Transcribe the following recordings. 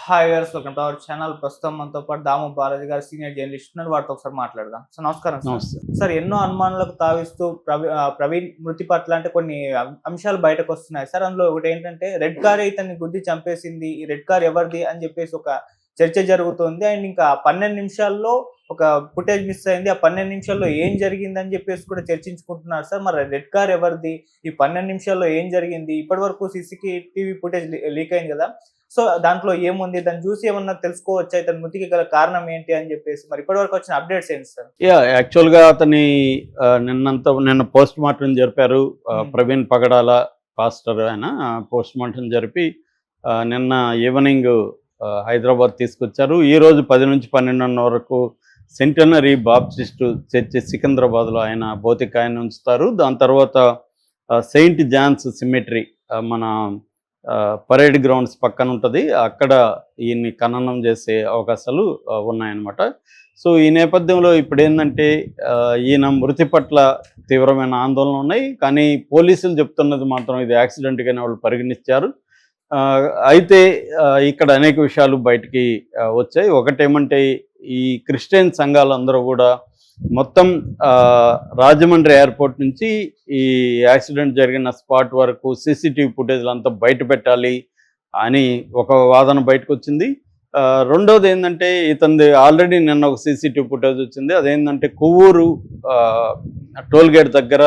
Hi గారు, welcome to our channel. ప్రస్తుతం మనతో పాటు దాము బాలాజీ గారు సీనియర్ జర్నలిస్ట్ ఉన్నారు. వారితో ఒకసారి మాట్లాడదాం. సో నమస్కారం సార్. నమస్తే. సార్, ఎన్నో అనుమానాలకు తావిస్తూ ప్రవీణ్ మృతి పట్ల అంటే కొన్ని అంశాలు బయటకు వస్తున్నాయి సార్. అందులో ఒకటి ఏంటంటే రెడ్ కార్ ఇతన్ని గుద్ది చంపేసింది, ఈ రెడ్ కార్ ఎవరిది అని చెప్పేసి ఒక చర్చ జరుగుతుంది. అండ్ ఇంకా 12 నిమిషాల్లో ఒక ఫుటేజ్ మిస్ అయింది. ఆ 12 నిమిషాల్లో ఏం జరిగిందని చెప్పేసి కూడా చర్చించుకుంటున్నారు సార్. మరి రెడ్ కార్ ఎవరిది, ఈ 12 నిమిషాల్లో ఏం జరిగింది? ఇప్పటి వరకు టీవీ ఫుటేజ్ లీక్ అయింది కదా. సో దాంట్లో ఏముంది, దాన్ని చూసి ఏమన్నా తెలుసుకోవచ్చా, ఇతని మృతికి గల కారణం ఏంటి అని చెప్పేసి మరి ఇప్పటివరకు వచ్చిన అప్డేట్స్ ఏంటి సార్? యాక్చువల్గా అతని నిన్న పోస్ట్ మార్టం జరిపారు. ప్రవీణ్ పగడాల పాస్టర్ ఆయన పోస్ట్ మార్టం జరిపి నిన్న ఈవినింగ్ హైదరాబాద్ తీసుకొచ్చారు. ఈరోజు 10 నుంచి 12 వరకు సెంటనరీ బాప్టిస్ట్ చర్చి సికింద్రాబాద్లో ఆయన భౌతికాయాన్ని ఉంచుతారు. దాని తర్వాత సెయింట్ జాన్స్ సిమెట్రీ మన పరేడ్ గ్రౌండ్స్ పక్కన ఉంటుంది, అక్కడ ఈయన్ని ఖననం చేసే అవకాశాలు ఉన్నాయన్నమాట. సో ఈ నేపథ్యంలో ఇప్పుడు ఏంటంటే ఈయన మృతి పట్ల తీవ్రమైన ఆందోళన ఉన్నాయి. కానీ పోలీసులు చెప్తున్నది మాత్రం ఇది యాక్సిడెంట్గానే వాళ్ళు పరిగణించారు. అయితే ఇక్కడ అనేక విషయాలు బయటికి వచ్చాయి. ఒకటేమంటే ఈ క్రిస్టియన్ సంఘాలందరూ కూడా మొత్తం రాజమండ్రి ఎయిర్పోర్ట్ నుంచి ఈ యాక్సిడెంట్ జరిగిన స్పాట్ వరకు సీసీటీవీ ఫుటేజ్లు అంతా బయట పెట్టాలి అని ఒక వాదన బయటకు వచ్చింది. రెండోది ఏంటంటే ఇతనిది ఆల్రెడీ నిన్న ఒక సీసీటీవీ ఫుటేజ్ వచ్చింది. అదేంటంటే కొవ్వూరు టోల్గేట్ దగ్గర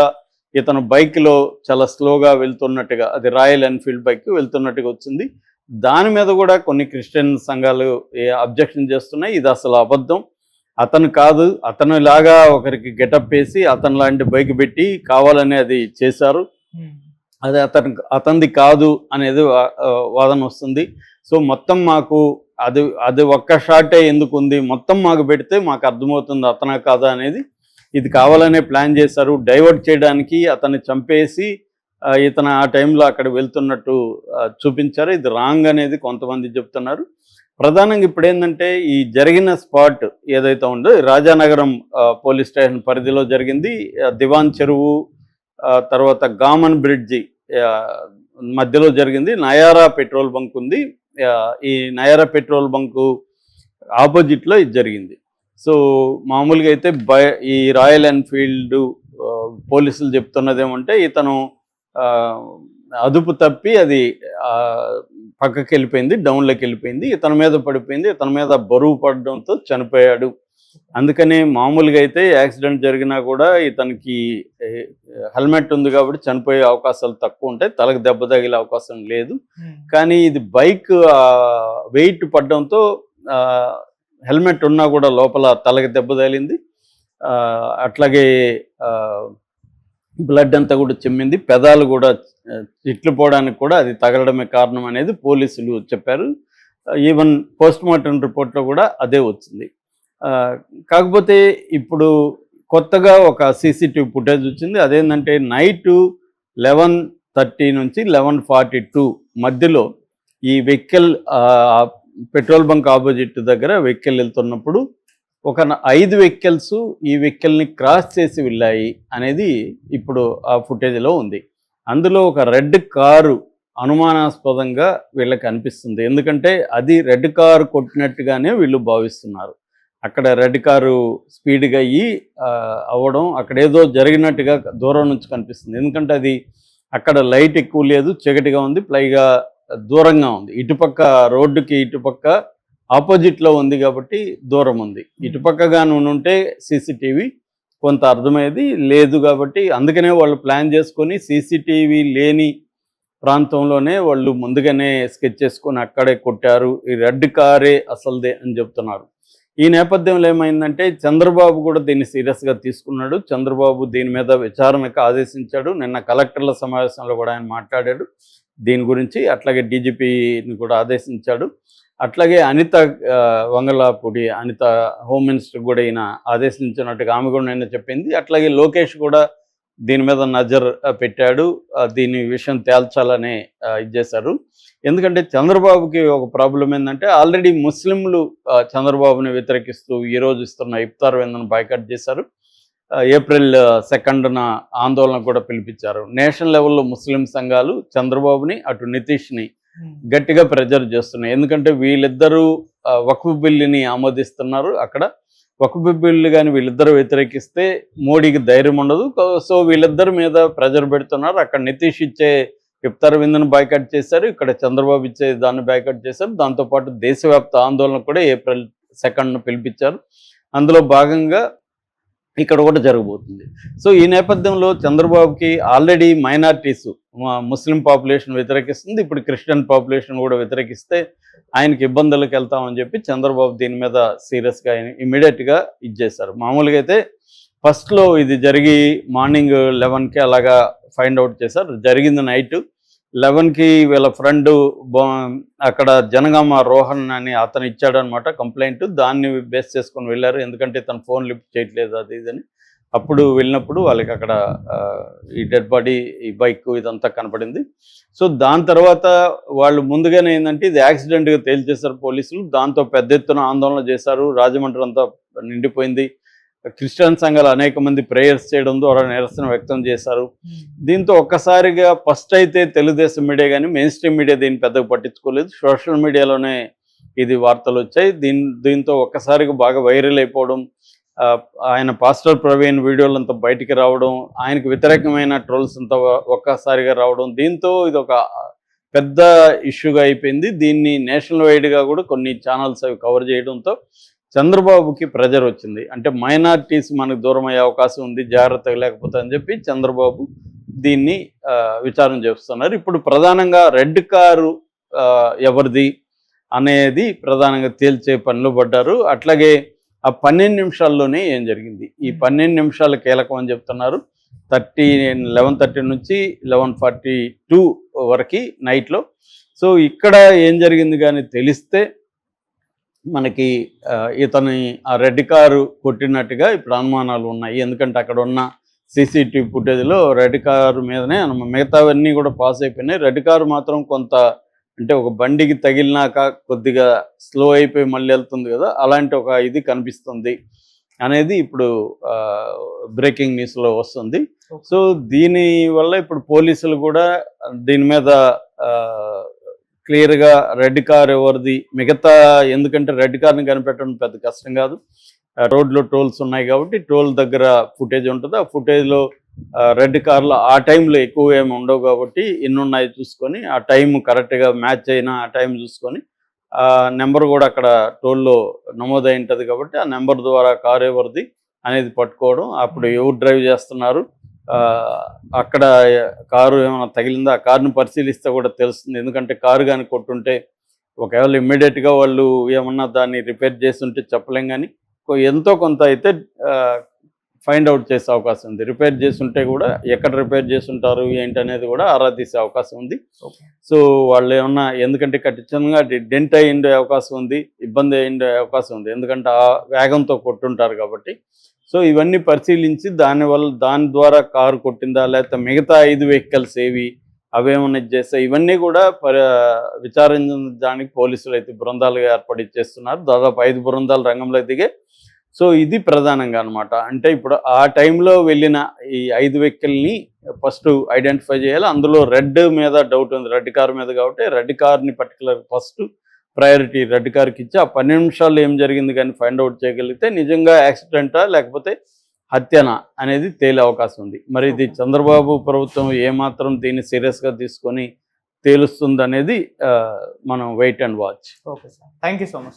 ఇతను బైక్లో చాలా స్లోగా వెళ్తున్నట్టుగా, అది రాయల్ ఎన్ఫీల్డ్ బైక్ వెళ్తున్నట్టుగా వచ్చింది. దాని మీద కూడా కొన్ని క్రిస్టియన్ సంఘాలు అబ్జెక్షన్ చేస్తున్నాయి. ఇది అసలు అబద్ధం, అతను కాదు, అతను లాగా ఒకరికి గెటప్ వేసి అతను లాంటి బైక్ పెట్టి కావాలని అది చేశారు, అది అతనిది కాదు అనేది వాదన వస్తుంది. సో మొత్తం మాకు అది ఒక్క షాటే ఎందుకు ఉంది, మొత్తం మాకు పెడితే మాకు అర్థమవుతుంది అతనా కాదా అనేది. ఇది కావాలనే ప్లాన్ చేశారు, డైవర్ట్ చేయడానికి అతన్ని చంపేసి ఇతను ఆ టైంలో అక్కడ వెళ్తున్నట్టు చూపించారు. ఇది రాంగ్ అనేది కొంతమంది చెప్తున్నారు. ప్రధానంగా ఇప్పుడు ఏంటంటే ఈ జరిగిన స్పాట్ ఏదైతే ఉందో రాజానగరం పోలీస్ స్టేషన్ పరిధిలో జరిగింది. దివాన్ చెరువు తర్వాత గామన్ బ్రిడ్జి మధ్యలో జరిగింది. నయారా పెట్రోల్ బంక్ ఉంది, ఈ నయారా పెట్రోల్ బంకు ఆపోజిట్లో ఇది జరిగింది. సో మామూలుగా అయితే ఈ రాయల్ ఎన్ఫీల్డ్ పోలీసులు చెప్తున్నది ఏమంటే ఇతను అదుపు తప్పి అది పక్కకి వెళ్ళిపోయింది, డౌన్లోకి వెళ్ళిపోయింది, ఇతని మీద పడిపోయింది, ఇతని మీద బరువు పడడంతో చనిపోయాడు. అందుకని మామూలుగా అయితే యాక్సిడెంట్ జరిగినా కూడా ఇతనికి హెల్మెట్ ఉంది కాబట్టి చనిపోయే అవకాశాలు తక్కువ ఉంటాయి, తలకు దెబ్బ తగిలే అవకాశం లేదు. కానీ ఇది బైక్ వెయిట్ పడడంతో హెల్మెట్ ఉన్నా కూడా లోపల తలకి దెబ్బ తగిలింది. అట్లాగే బ్లడ్ అంతా కూడా చిమ్మింది, పెదాలు కూడా ఇట్లు పోవడానికి కూడా అది తగలడమే కారణం అనేది పోలీసులు చెప్పారు. ఈవెన్ పోస్ట్ మార్టం రిపోర్ట్లో కూడా అదే వచ్చింది. కాకపోతే ఇప్పుడు కొత్తగా ఒక సీసీటీవీ ఫుటేజ్ వచ్చింది. అదేంటంటే నైటు 11:30 నుంచి 11:42 మధ్యలో ఈ వెహికల్ పెట్రోల్ బంక్ ఆపోజిట్ దగ్గర వెహికల్ వెళ్తున్నప్పుడు ఒక 5 వెహికల్స్ ఈ వెహికల్ని క్రాస్ చేసి వెళ్ళాయి అనేది ఇప్పుడు ఆ ఫుటేజ్లో ఉంది. అందులో ఒక రెడ్ కారు అనుమానాస్పదంగా వీళ్ళకి అనిపిస్తుంది. ఎందుకంటే అది రెడ్ కారు కొట్టినట్టుగానే వీళ్ళు భావిస్తున్నారు. అక్కడ రెడ్ కారు స్పీడ్గా అవ్వడం, అక్కడ ఏదో జరిగినట్టుగా దూరం నుంచి కనిపిస్తుంది. ఎందుకంటే అది అక్కడ లైట్ ఎక్కువ లేదు, చీకటిగా ఉంది, పైగా దూరంగా ఉంది. ఇటుపక్క రోడ్డుకి ఇటుపక్క ఆపోజిట్లో ఉంది కాబట్టి దూరం ఉంది. ఇటుపక్కగా ఉంటే సీసీటీవీ కొంత అర్థమయ్యేది, లేదు కాబట్టి అందుకనే వాళ్ళు ప్లాన్ చేసుకొని సీసీటీవీ లేని ప్రాంతంలోనే వాళ్ళు ముందుగానే స్కెచ్ చేసుకొని అక్కడే కొట్టారు, ఈ రెడ్ కారే అసలుదే అని చెప్తున్నారు. ఈ నేపథ్యంలో ఏమైందంటే చంద్రబాబు కూడా దీన్ని సీరియస్గా తీసుకున్నాడు. చంద్రబాబు దీని మీద విచారణకు ఆదేశించాడు. నిన్న కలెక్టర్ల సమావేశంలో కూడా ఆయన మాట్లాడాడు దీని గురించి. అట్లాగే డీజీపీని కూడా ఆదేశించాడు. అట్లాగే అనిత వంగలాపూడి అనిత హోమ్ మినిస్టర్ కూడా ఈయన ఆదేశించినట్టుగా ఆమె కూడా నిన్న చెప్పింది. అట్లాగే లోకేష్ కూడా దీని మీద నజర్ పెట్టాడు, దీని విషయం తేల్చాలని ఇది చేశారు. ఎందుకంటే చంద్రబాబుకి ఒక ప్రాబ్లం ఏంటంటే ఆల్రెడీ ముస్లింలు చంద్రబాబుని వ్యతిరేకిస్తూ ఈరోజు ఇస్తున్న ఇఫ్తార్ విందును బాయ్కాట్ చేశారు. ఏప్రిల్ 2న ఆందోళన కూడా పిలిపించారు. నేషనల్ లెవెల్లో ముస్లిం సంఘాలు చంద్రబాబుని అటు నితీష్ని గట్టిగా ప్రెజర్ చేస్తున్నాయి. ఎందుకంటే వీళ్ళిద్దరూ వక్ఫ్ బిల్లుని ఆమోదిస్తున్నారు. అక్కడ వక్ఫ్ బిల్లు కానీ వీళ్ళిద్దరూ వ్యతిరేకిస్తే మోడీకి ధైర్యం ఉండదు. సో వీళ్ళిద్దరి మీద ప్రెజర్ పెడుతున్నారు. అక్కడ నితీష్ ఇచ్చే ఇఫ్తార్ విందును బాయ్కాట్ చేశారు, ఇక్కడ చంద్రబాబు ఇచ్చే దాన్ని బాయ్కాట్ చేశారు. దాంతోపాటు దేశవ్యాప్త ఆందోళన కూడా April 2nd పిలిపించారు. అందులో భాగంగా ఇక్కడ కూడా జరగబోతుంది. సో ఈ నేపథ్యంలో చంద్రబాబుకి ఆల్రెడీ మైనారిటీస్, ముస్లిం పాపులేషన్ వ్యతిరేకిస్తుంది, ఇప్పుడు క్రిస్టియన్ పాపులేషన్ కూడా వ్యతిరేకిస్తే ఆయనకి ఇబ్బందులకు వెళ్తామని చెప్పి చంద్రబాబు దీని మీద సీరియస్గా ఇమీడియట్గా ఇచ్చేశారు. మామూలుగా అయితే ఫస్ట్లో ఇది జరిగి మార్నింగ్ 11కి అలాగా ఫైండ్ అవుట్ చేశారు. జరిగింది నైట్ 11కి వీళ్ళ ఫ్రెండ్ అక్కడ జనగామ రోహన్ అని అతను ఇచ్చాడనమాట కంప్లైంట్. దాన్ని బేస్ చేసుకొని వెళ్ళారు, ఎందుకంటే తన ఫోన్ లిఫ్ట్ చేయట్లేదు అది ఇదని. అప్పుడు వెళ్ళినప్పుడు వాళ్ళకి అక్కడ ఈ డెడ్ బాడీ, ఈ బైక్ ఇదంతా కనపడింది. సో దాని తర్వాత వాళ్ళు ముందుగానే ఏంటంటే ఇది యాక్సిడెంట్గా తేల్చేశారు పోలీసులు. దాంతో పెద్ద ఎత్తున ఆందోళన చేశారు, రాజమండ్రి అంతా నిండిపోయింది. క్రిస్టియన్ సంఘాలు అనేక మంది ప్రేయర్స్ చేయడం ద్వారా నిరసన వ్యక్తం చేశారు. దీంతో ఒక్కసారిగా ఫస్ట్ అయితే తెలుగుదేశం మీడియా కానీ మెయిన్ స్ట్రీమ్ మీడియా దీన్ని పెద్దగా పట్టించుకోలేదు. సోషల్ మీడియాలోనే ఇది వార్తలు వచ్చాయి. దీంతో ఒక్కసారిగా బాగా వైరల్ అయిపోవడం, ఆయన పాస్టర్ ప్రవీణ్ వీడియోలంతా బయటికి రావడం, ఆయనకు వ్యతిరేకమైన ట్రోల్స్ అంతా ఒక్కసారిగా రావడం, దీంతో ఇది ఒక పెద్ద ఇష్యూగా అయిపోయింది. దీన్ని నేషనల్ వైడ్గా కూడా కొన్ని ఛానల్స్ అవి కవర్ చేయడంతో చంద్రబాబుకి ప్రెజర్ వచ్చింది. అంటే మైనారిటీస్ మనకు దూరం అయ్యే అవకాశం ఉంది, జాగ్రత్తగా లేకపోతే అని చెప్పి చంద్రబాబు దీన్ని విచారణ చేస్తున్నారు. ఇప్పుడు ప్రధానంగా రెడ్ కారు ఎవరిది అనేది ప్రధానంగా తేల్చే పనిలో పడ్డారు. అట్లాగే ఆ 12 నిమిషాల్లోనే ఏం జరిగింది, ఈ 12 నిమిషాలు కీలకం అని చెప్తున్నారు. 11:30 నుంచి 11:42 వరకు నైట్లో. సో ఇక్కడ ఏం జరిగింది కానీ తెలిస్తే మనకి ఇతని ఆ రెడ్ కారు కొట్టినట్టుగా ఇప్పుడు అనుమానాలు ఉన్నాయి. ఎందుకంటే అక్కడ ఉన్న CCTV ఫుటేజ్లో రెడ్ కారు మీదనే మిగతావన్నీ కూడా పాస్ అయిపోయినాయి. రెడ్ కారు మాత్రం కొంత అంటే ఒక బండికి తగిలినాక కొద్దిగా స్లో అయిపోయి మళ్ళీ వెళ్తుంది కదా, అలాంటి ఒక ఇది కనిపిస్తుంది అనేది ఇప్పుడు బ్రేకింగ్ న్యూస్లో వస్తుంది. సో దీనివల్ల ఇప్పుడు పోలీసులు కూడా దీని మీద క్లియర్గా రెడ్ కార్ ఎవరిది, మిగతా ఎందుకంటే రెడ్ కార్ని కనిపెట్టడం పెద్ద కష్టం కాదు, రోడ్లో టోల్స్ ఉన్నాయి కాబట్టి టోల్ దగ్గర ఫుటేజ్ ఉంటుంది. ఆ ఫుటేజ్లో రెడ్ కార్లో ఆ టైంలో ఎక్కువ ఏమి ఉండవు కాబట్టి ఎన్ని ఉన్నాయి చూసుకొని ఆ టైం కరెక్ట్గా మ్యాచ్ అయినా ఆ టైం చూసుకొని ఆ నెంబర్ కూడా అక్కడ టోల్లో నమోదై ఉంటుంది కాబట్టి ఆ నెంబర్ ద్వారా కారు ఎవరిది అనేది పట్టుకోవడం, అప్పుడు ఎవరు డ్రైవ్ చేస్తున్నారు, అక్కడ కారు ఏమైనా తగిలిందా, ఆ కారుని పరిశీలిస్తే కూడా తెలుస్తుంది. ఎందుకంటే కారు కానీ కొట్టుంటే ఒకవేళ ఇమ్మీడియట్గా వాళ్ళు ఏమన్నా దాన్ని రిపేర్ చేస్తుంటే చెప్పలేం, కానీ ఎంతో కొంత అయితే ఫైండ్ అవుట్ చేసే అవకాశం ఉంది. రిపేర్ చేస్తుంటే కూడా ఎక్కడ రిపేర్ చేస్తుంటారు ఏంటి అనేది కూడా ఆరా తీసే అవకాశం ఉంది. సో వాళ్ళు ఏమన్నా, ఎందుకంటే ఖచ్చితంగా డెంట్ అయ్యిండే అవకాశం ఉంది, ఇబ్బంది అయ్యిండే అవకాశం ఉంది, ఎందుకంటే ఆ వేగంతో కొట్టుంటారు కాబట్టి. సో ఇవన్నీ పరిశీలించి దాని ద్వారా కారు కొట్టిందా లేకపోతే మిగతా 5 వెహికల్స్ ఏవి అవేమన్నా చేస్తే ఇవన్నీ కూడా విచారించడానికి పోలీసులు అయితే బృందాలుగా ఏర్పాటు చేస్తున్నారు. దాదాపు 5 బృందాలు రంగంలో దిగే. సో ఇది ప్రధానంగా అనమాట. అంటే ఇప్పుడు ఆ టైంలో వెళ్ళిన ఈ 5 వెహికల్ని ఫస్ట్ ఐడెంటిఫై చేయాలి. అందులో రెడ్ మీద డౌట్ ఉంది, రెడ్ కార్ మీద, కాబట్టి రెడ్ కార్ని పర్టికులర్ ఫస్ట్ ప్రయారిటీ రెడ్ కార్కి ఇచ్చి ఆ 12 నిమిషాల్లో ఏం జరిగింది కానీ ఫైండ్ అవుట్ చేయగలిగితే నిజంగా యాక్సిడెంటా లేకపోతే హత్యనా అనేది తేలే అవకాశం ఉంది. మరి ఇది చంద్రబాబు ప్రభుత్వం ఏమాత్రం దీన్ని సీరియస్గా తీసుకొని తేలుస్తుంది అనేది మనం wait and watch. Okay sir, thank you so much.